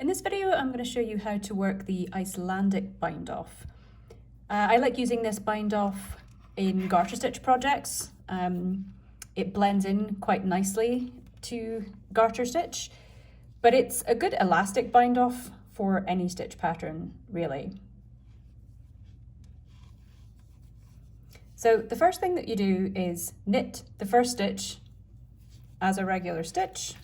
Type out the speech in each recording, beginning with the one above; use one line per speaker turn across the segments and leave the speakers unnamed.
In this video, I'm going to show you how to work the Icelandic Bind Off. I like using this bind off in garter stitch projects. It blends in quite nicely to garter stitch, but it's a good elastic bind off for any stitch pattern, really. So the first thing that you do is knit the first stitch as a regular stitch,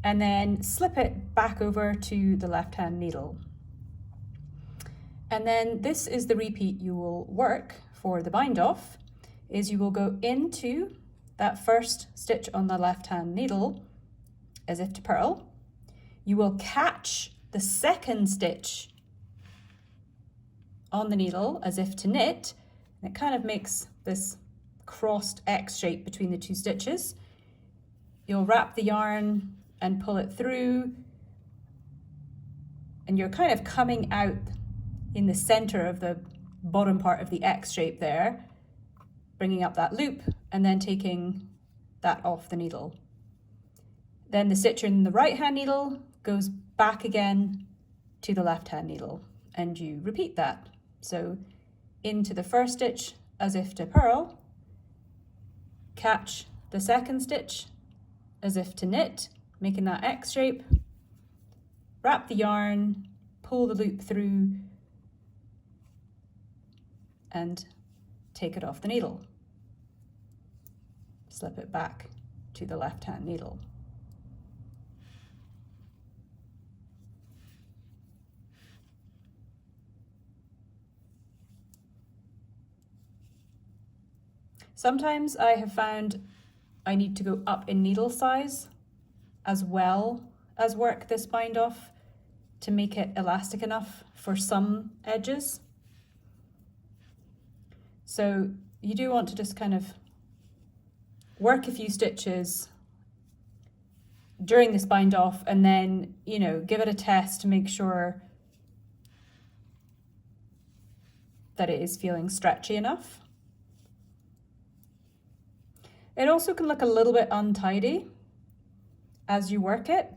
and then slip it back over to the left-hand needle. And then this is the repeat you will work for the bind off, is you will go into that first stitch on the left-hand needle as if to purl. You will catch the second stitch on the needle as if to knit, and it kind of makes this crossed X shape between the two stitches. You'll wrap the yarn and pull it through, and you're kind of coming out in the center of the bottom part of the X shape there, bringing up that loop and then taking that off the needle. Then the stitch in the right hand needle goes back again to the left hand needle, and you repeat that. So into the first stitch as if to purl, catch the second stitch as if to knit, making that X shape, wrap the yarn, pull the loop through, and take it off the needle. Slip it back to the left-hand needle. Sometimes I have found I need to go up in needle size as well as work this bind off to make it elastic enough for some edges. So you do want to just kind of work a few stitches during this bind off, and then, you know, give it a test to make sure that it is feeling stretchy enough. It also can look a little bit untidy as you work it,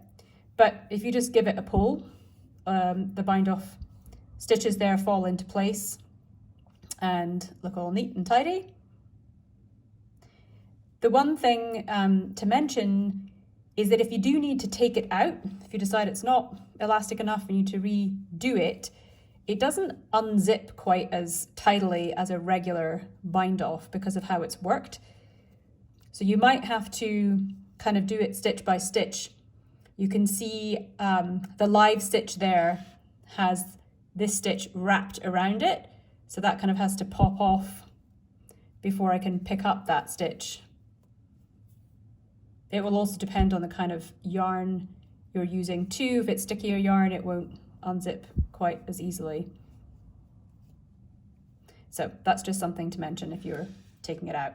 but if you just give it a pull, the bind off stitches there fall into place and look all neat and tidy. The one thing to mention is that if you do need to take it out, if you decide it's not elastic enough and you need to redo it, it doesn't unzip quite as tidily as a regular bind off because of how it's worked. So you might have to kind of do it stitch by stitch. You can see the live stitch there has this stitch wrapped around it, so that kind of has to pop off before I can pick up that stitch. It will also depend on the kind of yarn you're using too. If it's stickier yarn, it won't unzip quite as easily. So that's just something to mention if you're taking it out.